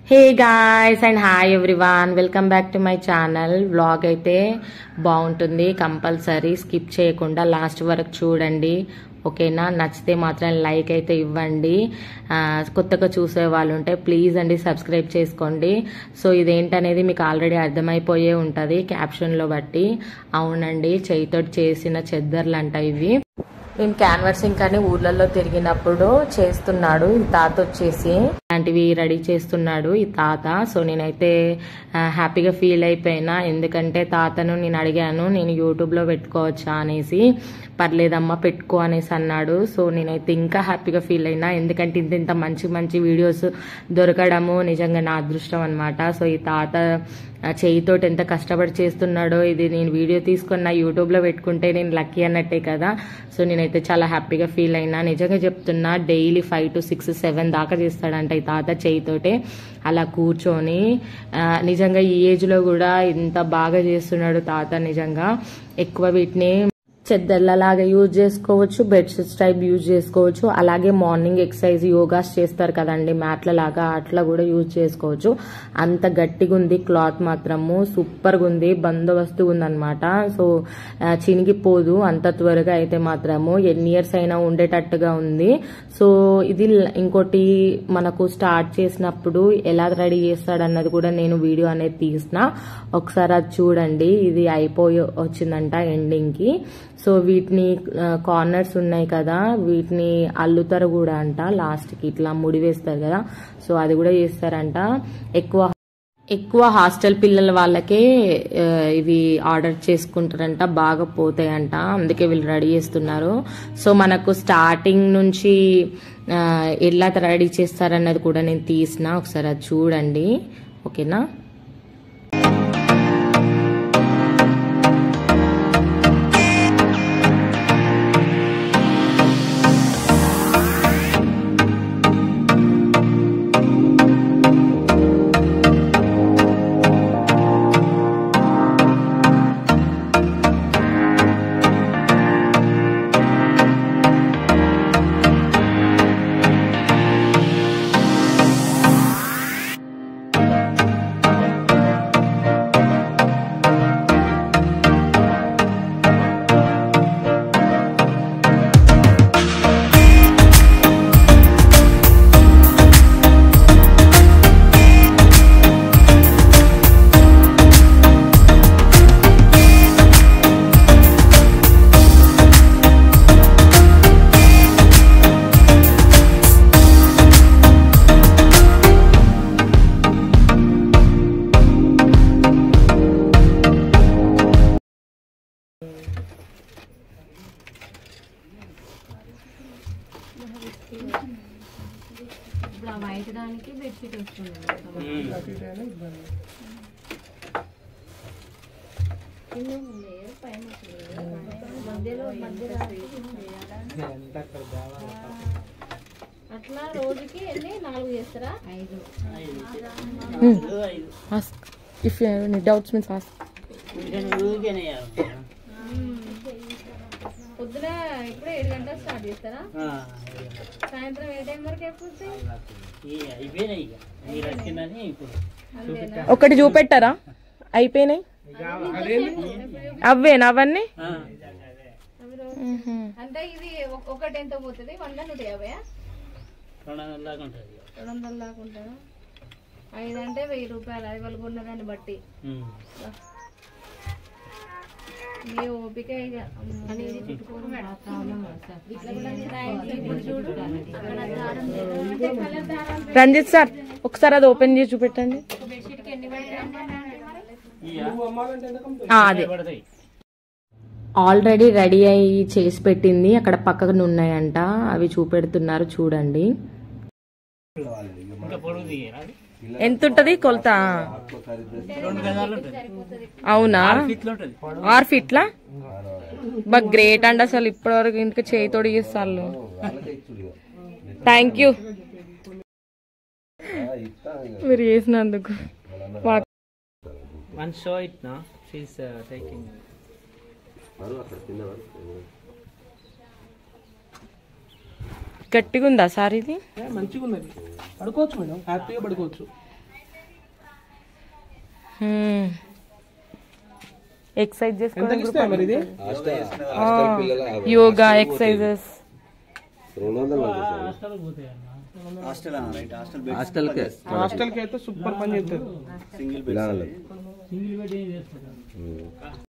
Hey guys and hi everyone, welcome back to my channel. Vlog అయితే బాగుంటుంది, compulsory skip చేయకుండా last వరకు చూడండి, ఓకేనా? నచ్చితే మాత్రం లైక్ అయితే ఇవ్వండి. కొత్తగా చూసే వాళ్ళు ఉంటే ప్లీజ్ అండి సబ్స్క్రైబ్ చేసుకోండి. సో ఇదేంటనేది మీకు ఆల్రెడీ అర్థమైపోయే ఉంటుంది క్యాప్షన్లో బట్టి. అవునండి, చేయితో చేసిన చెద్దర్లు అంట ఇవి. నేను క్యాన్వర్సింగ్ కానీ ఊర్లలో తిరిగినప్పుడు చేస్తున్నాడు ఈ తాత వచ్చేసి, ఇలాంటివి రెడీ చేస్తున్నాడు ఈ తాత. సో నేనైతే హ్యాపీగా ఫీల్ అయిపోయినా, ఎందుకంటే తాతను నేను అడిగాను నేను యూట్యూబ్లో పెట్టుకోవచ్చా అనేసి. పర్లేదమ్మా పెట్టుకో అనేసి అన్నాడు. సో నేనైతే ఇంకా హ్యాపీగా ఫీల్ అయినా, ఎందుకంటే ఇంత మంచి మంచి వీడియోస్ దొరకడము నిజంగా నా అదృష్టం అనమాట. సో ఈ తాత చేయితోటి ఎంత కష్టపడి చేస్తున్నాడో, ఇది నేను వీడియో తీసుకొని నా యూట్యూబ్లో పెట్టుకుంటే నేను లక్కీ అన్నట్టే కదా. సో నేనైతే చాలా హ్యాపీగా ఫీల్ అయినా, నిజంగా చెప్తున్నా. డైలీ 5 to 6, 7 దాకా చేస్తాడంట ఈ తాత చేయితోటే అలా కూర్చొని. నిజంగా ఈ ఏజ్లో కూడా ఇంత బాగా చేస్తున్నాడు తాత. నిజంగా ఎక్కువ వీటిని చెద్దర్లలాగా యూజ్ చేసుకోవచ్చు, బెడ్షీట్స్ టైప్ యూజ్ చేసుకోవచ్చు, అలాగే మార్నింగ్ ఎక్సర్సైజ్ యోగాస్ చేస్తారు కదండి మ్యాట్లలాగా, అట్లా కూడా యూజ్ చేసుకోవచ్చు. అంత గట్టిగా ఉంది క్లాత్, మాత్రము సూపర్గా ఉంది, బందోబస్తు ఉందన్నమాట. సో చినిగిపోదు అంత త్వరగా అయితే మాత్రము, ఎన్ని ఇయర్స్ అయినా ఉండేటట్టుగా ఉంది. సో ఇది ఇంకోటి, మనకు స్టార్ట్ చేసినప్పుడు ఎలా రెడీ చేస్తాడన్నది కూడా నేను వీడియో అనేది తీసిన, ఒకసారి అది చూడండి. ఇది అయిపోయి వచ్చిందంట ఎండింగ్ కి. సో వీటిని కార్నర్స్ ఉన్నాయి కదా, వీటిని అల్లుతారు కూడా అంట లాస్ట్ కి, ఇట్లా ముడి వేస్తారు కదా, సో అది కూడా చేస్తారంట. ఎక్కువ హాస్టల్ పిల్లల వాళ్ళకే ఇవి ఆర్డర్ చేసుకుంటారంట, బాగా పోతాయంట, అందుకే వీళ్ళు రెడీ చేస్తున్నారు. సో మనకు స్టార్టింగ్ నుంచి ఎలా రెడీ చేస్తారన్నది కూడా నేను తీసిన, ఒకసారి అది చూడండి, ఓకేనా? ఇప్పుడు ఆ వైట్ దానికి బెడ్షీట్ వస్తుంది అట్లా. రోజుకి ఎన్ని 4 చేస్తారా? 5. If you have any doubts means ask. పొద్దున ఇప్పుడు 7 గంటలకు స్టార్ట్ చేస్తారా? సాయంత్రం ఏ టైం వరకు అయిపోతాయి? ఒకటి చూపెట్టారా? అయిపోయినాయి అవేనా అవన్నీ? అంటే ఇది ఒకటి ఎంత పోతుంది? 150? 200 దాకా ఉంటుందా? 5 అంటే 1000 రూపాయలు, అది వాళ్ళు కొన్నదాన్ని బట్టి. ఓపిక రంజిత్ సార్, ఒకసారి అది ఓపెన్ చేసి చూపెట్టండి. అదే ఆల్రెడీ రెడీ అయ్యి చేసి పెట్టింది అక్కడ పక్కన ఉన్నాయంట, అవి చూపెడుతున్నారు చూడండి. ఎంత ఉంటది కొలత? అవునా? 6 ఫీట్లా? బాగా గ్రేట్ అండి అసలు, ఇప్పటివరకు ఇంకా చేయి తోడి చేస్తారు. థ్యాంక్ యూ మీరు చేసినందుకు. గట్టిగా ఉందా సార్ ఇది? మంచిగా ఉన్నది, పడుకోవచ్చు మేడం, హ్యాపీగా పడుకోవచ్చు. ఎక్సర్సైజ్ చేసుకోవడం పిల్లల యోగా ఎక్సర్సైజెస్ హాస్టల్ కి అయితే సూపర్ పని చేస్తారు. పిల్లలు